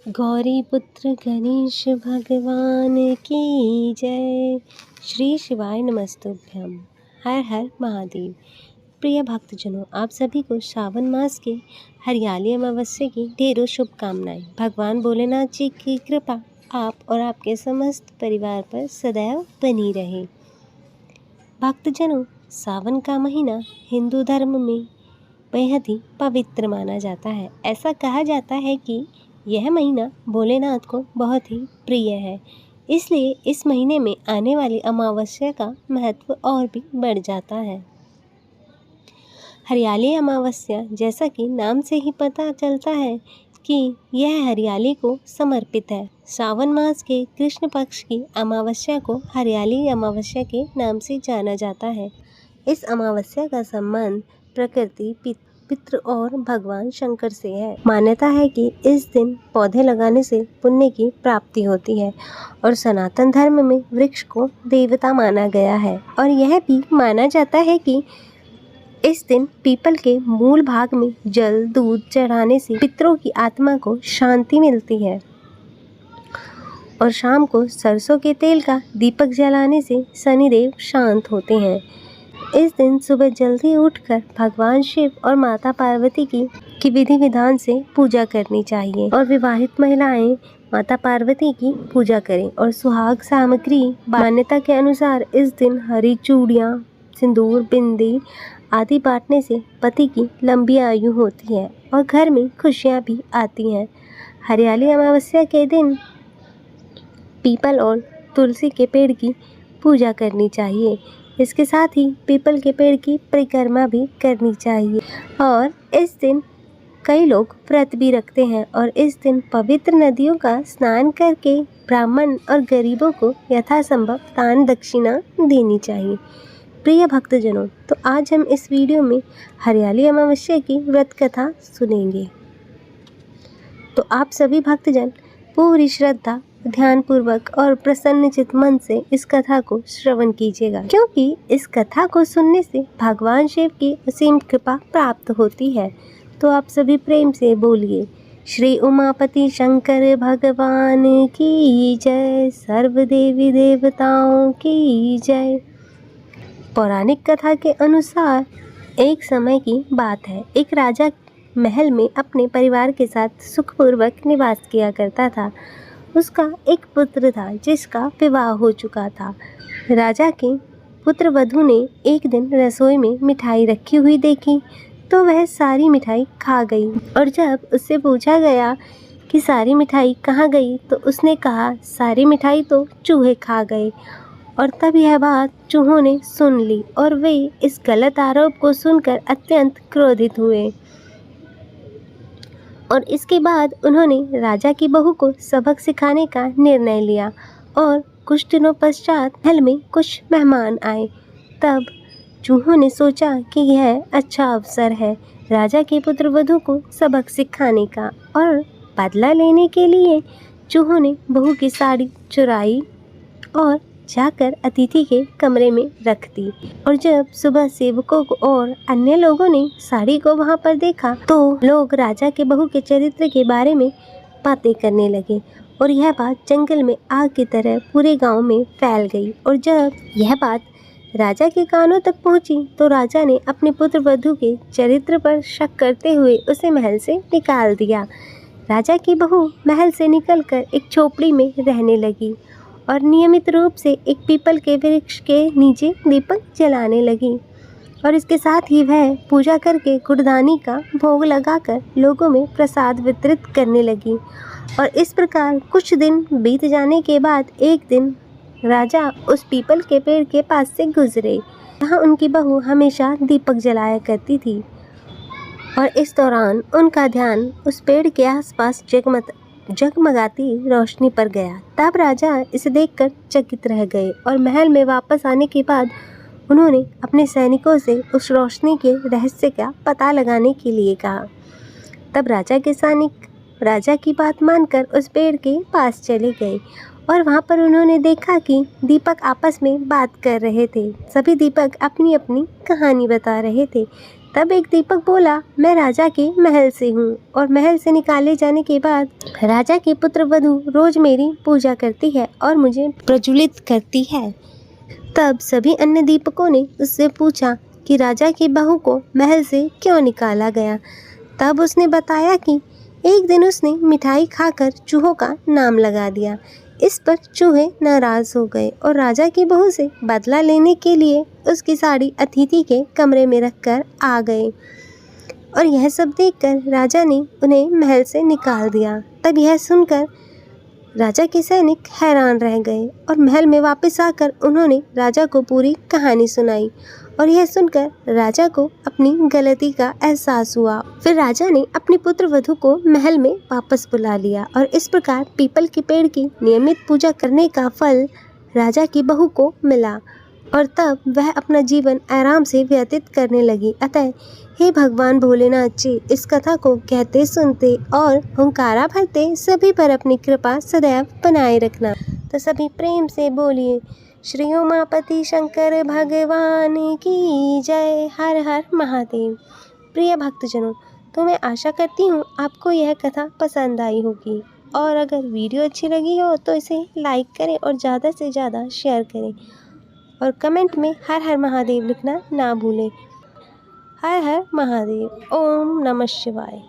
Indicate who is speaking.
Speaker 1: गौरी पुत्र गणेश भगवान की जय। श्री शिवाय नमस्तुभ्यम। हर हर महादेव। प्रिय भक्तजनों, आप सभी को श्रावण मास के हरियाली अमावस्या की ढेरों शुभकामनाएं। भगवान भोलेनाथ जी की कृपा आप और आपके समस्त परिवार पर सदैव बनी रहे। भक्तजनों, सावन का महीना हिंदू धर्म में बेहद ही पवित्र माना जाता है। ऐसा कहा जाता है कि यह महीना भोलेनाथ को बहुत ही प्रिय है, इसलिए इस महीने में आने वाली अमावस्या का महत्व और भी बढ़ जाता है। हरियाली अमावस्या, जैसा कि नाम से ही पता चलता है कि यह हरियाली को समर्पित है। सावन मास के कृष्ण पक्ष की अमावस्या को हरियाली अमावस्या के नाम से जाना जाता है। इस अमावस्या का संबंध प्रकृति, पितृ और भगवान शंकर से है। मान्यता है कि इस दिन पौधे लगाने से पुण्य की प्राप्ति होती है और सनातन धर्म में वृक्ष को देवता माना गया है। और यह भी माना जाता है कि इस दिन पीपल के मूल भाग में जल दूध चढ़ाने से पितरों की आत्मा को शांति मिलती है और शाम को सरसों के तेल का दीपक जलाने से शनिदेव शांत होते हैं। इस दिन सुबह जल्दी उठकर भगवान शिव और माता पार्वती की विधि विधान से पूजा करनी चाहिए और विवाहित महिलाएं माता पार्वती की पूजा करें और सुहाग सामग्री। मान्यता के अनुसार इस दिन हरी चूड़ियाँ, सिंदूर, बिंदी आदि बांटने से पति की लंबी आयु होती है और घर में खुशियाँ भी आती हैं। हरियाली अमावस्या के दिन पीपल और तुलसी के पेड़ की पूजा करनी चाहिए। इसके साथ ही पीपल के पेड़ की परिक्रमा भी करनी चाहिए और इस दिन कई लोग व्रत भी रखते हैं और इस दिन पवित्र नदियों का स्नान करके ब्राह्मण और गरीबों को यथासंभव दान दक्षिणा देनी चाहिए। प्रिय भक्तजनों, तो आज हम इस वीडियो में हरियाली अमावस्या की व्रत कथा सुनेंगे। तो आप सभी भक्तजन पूरी श्रद्धा, ध्यानपूर्वक और प्रसन्नचित मन से इस कथा को श्रवण कीजिएगा, क्योंकि इस कथा को सुनने से भगवान शिव की असीम कृपा प्राप्त होती है। तो आप सभी प्रेम से बोलिए, श्री उमापति शंकर भगवान की जय, सर्व देवी देवताओं की जय। पौराणिक कथा के अनुसार एक समय की बात है। एक राजा महल में अपने परिवार के साथ सुखपूर्वक निवास किया करता था। उसका एक पुत्र था जिसका विवाह हो चुका था। राजा के पुत्र वधू ने एक दिन रसोई में मिठाई रखी हुई देखी तो वह सारी मिठाई खा गई और जब उससे पूछा गया कि सारी मिठाई कहाँ गई तो उसने कहा, सारी मिठाई तो चूहे खा गए। और तब यह बात चूहों ने सुन ली और वे इस गलत आरोप को सुनकर अत्यंत क्रोधित हुए और इसके बाद उन्होंने राजा की बहू को सबक सिखाने का निर्णय लिया। और कुछ दिनों पश्चात महल में कुछ मेहमान आए। तब चूहों ने सोचा कि यह अच्छा अवसर है राजा के पुत्र वधू को सबक सिखाने का, और बदला लेने के लिए चूहों ने बहू की साड़ी चुराई और जाकर अतिथि के कमरे में रख दी। और जब सुबह सेवकों को और अन्य लोगों ने साड़ी को वहां पर देखा तो लोग राजा के बहू के चरित्र के बारे में बातें करने लगे और यह बात जंगल में आग की तरह पूरे गांव में फैल गई। और जब यह बात राजा के कानों तक पहुंची तो राजा ने अपने पुत्र वधू के चरित्र पर शक करते हुए उसे महल से निकाल दिया। राजा की बहू महल से निकलकर एक झोपड़ी में रहने लगी और नियमित रूप से एक पीपल के वृक्ष के नीचे दीपक जलाने लगी और इसके साथ ही वह पूजा करके गुड़दानी का भोग लगाकर लोगों में प्रसाद वितरित करने लगी। और इस प्रकार कुछ दिन बीत जाने के बाद एक दिन राजा उस पीपल के पेड़ के पास से गुजरे जहाँ उनकी बहू हमेशा दीपक जलाया करती थी और इस दौरान उनका ध्यान उस पेड़ के आसपास जगमगाती रोशनी पर गया। तब राजा इसे देखकर चकित रह गए और महल में वापस आने के बाद उन्होंने अपने सैनिकों से उस रोशनी के रहस्य का पता लगाने के लिए कहा। तब राजा के सैनिक राजा की बात मानकर उस पेड़ के पास चले गए और वहां पर उन्होंने देखा कि दीपक आपस में बात कर रहे थे। सभी दीपक अपनी अपनी कहानी बता रहे थे। तब एक दीपक बोला, मैं राजा के महल से हूँ और महल से निकाले जाने के बाद राजा की पुत्र वधू रोज मेरी पूजा करती है और मुझे प्रज्वलित करती है। तब सभी अन्य दीपकों ने उससे पूछा कि राजा की बहू को महल से क्यों निकाला गया। तब उसने बताया कि एक दिन उसने मिठाई खाकर चूहों का नाम लगा दिया। इस पर चूहे नाराज हो गए और राजा की बहू से बदला लेने के लिए उसकी साड़ी अतिथि के कमरे में रखकर आ गए और यह सब देखकर राजा ने उन्हें महल से निकाल दिया। तब यह सुनकर राजा के सैनिक हैरान रह गए और महल में वापस आकर उन्होंने राजा को पूरी कहानी सुनाई और यह सुनकर राजा को अपनी गलती का एहसास हुआ। फिर राजा ने अपनी पुत्र वधू को महल में वापस बुला लिया और इस प्रकार पीपल के पेड़ की नियमित पूजा करने का फल राजा की बहू को मिला और तब वह अपना जीवन आराम से व्यतीत करने लगी। अतः हे भगवान भोलेनाथ जी, इस कथा को कहते सुनते और हुंकारा भरते सभी पर अपनी कृपा सदैव बनाए रखना। तो सभी प्रेम से बोलिए श्री उमापति शंकर भगवान की जय। हर हर महादेव। प्रिय भक्तजनों, तो मैं आशा करती हूँ आपको यह कथा पसंद आई होगी और अगर वीडियो अच्छी लगी हो तो इसे लाइक करें और ज़्यादा से ज़्यादा शेयर करें और कमेंट में हर हर महादेव लिखना ना भूलें। हर हर महादेव। ओम नमः शिवाय।